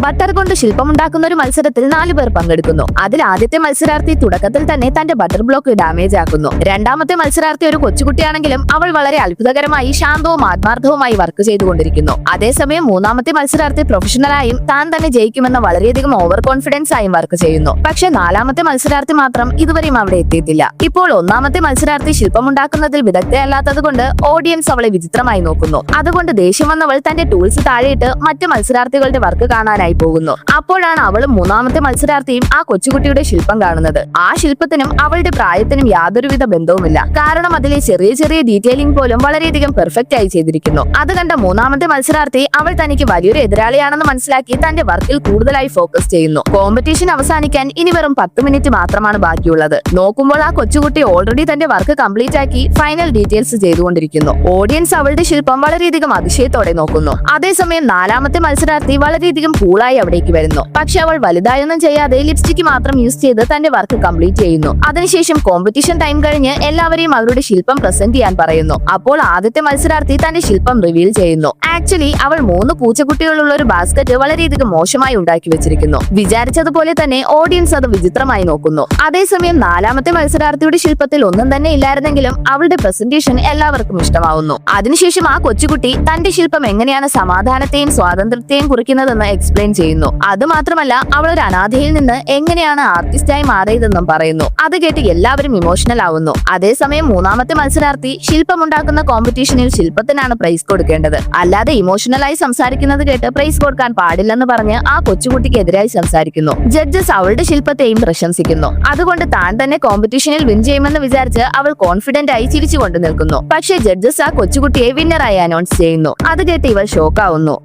Butter കൊണ്ട് ശില്പമുണ്ടാക്കുന്ന ഒരു മത്സരത്തിൽ 4 പേർ പങ്കെടുക്കുന്നു. അതിൽ ആദ്യത്തെ മത്സരാർത്ഥി തുടക്കത്തിൽ തന്നെ തന്റെ ബട്ടർ ബ്ലോക്ക് ഡാമേജ് ആക്കുന്നു. രണ്ടാമത്തെ മത്സരാർത്ഥി ഒരു കൊച്ചുകുട്ടിയാണെങ്കിലും അവൾ വളരെ അത്ഭുതകരമായി ശാന്തവും ആത്മാർത്ഥവുമായി വർക്ക് ചെയ്തുകൊണ്ടിരിക്കുന്നു. അതേസമയം മൂന്നാമത്തെ മത്സരാർത്ഥി പ്രൊഫഷണലായും താൻ തന്നെ ജയിക്കുമെന്ന വളരെയധികം ഓവർ കോൺഫിഡൻസ് ആയും വർക്ക് ചെയ്യുന്നു. പക്ഷെ നാലാമത്തെ മത്സരാർത്ഥി മാത്രം ഇതുവരെയും അവിടെ എത്തിയിട്ടില്ല. ഇപ്പോൾ ഒന്നാമത്തെ മത്സരാർത്ഥി ശില്പമുണ്ടാക്കുന്നതിൽ വിദഗ്ധയല്ലാത്തത് കൊണ്ട് ഓഡിയൻസ് അവളെ വിചിത്രമായി നോക്കുന്നു. അതുകൊണ്ട് ദേഷ്യം വന്നവൾ തന്റെ ടൂൾസ് താഴെയിട്ട് മറ്റു മത്സരാർത്ഥികളുടെ വർക്ക് കാണാനായി പോകുന്നു. അപ്പോഴാണ് അവളും മൂന്നാമത്തെ മത്സരാർത്ഥിയും ആ കൊച്ചുകുട്ടിയുടെ ശില്പം കാണുന്നത്. ആ ശില്പത്തിനും അവളുടെ പ്രായത്തിനും യാതൊരുവിധ ബന്ധവുമില്ല. കാരണം അതിലെ ചെറിയ ചെറിയ ഡീറ്റെയിലിംഗ് പോലും വളരെയധികം പെർഫെക്റ്റ് ആയി ചെയ്തിരിക്കുന്നു. അത് കണ്ട മൂന്നാമത്തെ മത്സരാർത്ഥി അവൾ തനിക്ക് വലിയൊരു എതിരാളിയാണെന്ന് മനസ്സിലാക്കി തന്റെ വർക്കിൽ കൂടുതലായി ഫോക്കസ് ചെയ്യുന്നു. കോമ്പറ്റീഷൻ അവസാനിക്കാൻ ഇനി വെറും 10 മിനിറ്റ് മാത്രമാണ് ബാക്കിയുള്ളത്. നോക്കുമ്പോൾ ആ കൊച്ചുകുട്ടി ഓൾറെഡി തന്റെ വർക്ക് കംപ്ലീറ്റ് ആക്കി ഫൈനൽ ഡീറ്റെയിൽസ് ചെയ്തുകൊണ്ടിരിക്കുന്നു. ഓഡിയൻസ് അവളുടെ ശില്പം വളരെയധികം അതിശയത്തോടെ നോക്കുന്നു. അതേസമയം നാലാമത്തെ മത്സരാർത്ഥി വളരെയധികം കൂളായി അവിടേക്ക് വരുന്നു. പക്ഷെ അവൾ വലുതായൊന്നും ചെയ്യാതെ ലിപ്സ്റ്റിക് മാത്രം യൂസ് ചെയ്ത് തന്റെ വർക്ക് കംപ്ലീറ്റ് ചെയ്യുന്നു. അതിനുശേഷം കോമ്പറ്റീഷൻ ടൈം കഴിഞ്ഞ് എല്ലാവരെയും അവരുടെ ശില്പം പ്രസന്റ് ചെയ്യാൻ പറയുന്നു. അപ്പോൾ ആദ്യത്തെ മത്സരാർത്ഥി തന്റെ ശില്പം റിവീൽ ചെയ്യുന്നു. ആക്ച്വലി അവൾ 3 പൂച്ചക്കുട്ടികളുള്ള ഒരു ബാസ്ക്കറ്റ് വളരെയധികം മോശമായി ഉണ്ടാക്കി വെച്ചിരിക്കുന്നു. വിചാരിച്ചതുപോലെ തന്നെ ഓഡിയൻസ് അത് വിചിത്രമായി നോക്കുന്നു. അതേസമയം നാലാമത്തെ മത്സരാർത്ഥിയുടെ ശില്പത്തിൽ ഒന്നും തന്നെ ഇല്ലായിരുന്നെങ്കിലും അവളുടെ പ്രസന്റേഷൻ എല്ലാവർക്കും ഇഷ്ടമാവുന്നു. അതിനുശേഷം ആ കൊച്ചുകുട്ടി തന്റെ ശില്പം എങ്ങനെയാണ് സമാധാനത്തെയും സ്വാതന്ത്ര്യത്തെയും കുറിക്കുന്നതെന്ന് എക്സ്പ്ലെയിൻ ചെയ്യുന്നു. അതുമാത്രമല്ല അവൾ ഒരു അനാഥയിൽ നിന്ന് എങ്ങനെയാണ് ആർട്ടിസ്റ്റായി മാറിയതെന്നും പറയുന്നു. അത് കേട്ട് എല്ലാവരും ഇമോഷണൽ ആവുന്നു. അതേസമയം മൂന്നാമത്തെ മത്സരാർത്ഥി ശില്പമുണ്ടാക്കുന്ന കോമ്പറ്റീഷനിൽ ശില്പത്തിനാണ് പ്രൈസ് കൊടുക്കേണ്ടത്, അല്ലാതെ ഇമോഷണലായി സംസാരിക്കുന്നത് കേട്ട് പ്രൈസ് കൊടുക്കാൻ പാടില്ലെന്ന് പറഞ്ഞ് ആ കൊച്ചുകുട്ടിക്ക് എതിരായി സംസാരിക്കുന്നു. ജഡ്ജസ് അവളുടെ ശില്പത്തെയും പ്രശംസിക്കുന്നു. അതുകൊണ്ട് താൻ തന്നെ കോമ്പറ്റീഷനിൽ വിൻ ചെയ്യുമെന്ന് വിചാരിച്ച് അവൾ കോൺഫിഡന്റ് ആയി ചിരിച്ചുകൊണ്ട് നിൽക്കുന്നു. പക്ഷേ ജഡ്ജസ് ആ കൊച്ചുകുട്ടിയെ വിന്നറായി അനൗൺസ് ചെയ്യുന്നു. അത് കേട്ട് ഇവൾ ഷോക്കാവുന്നു.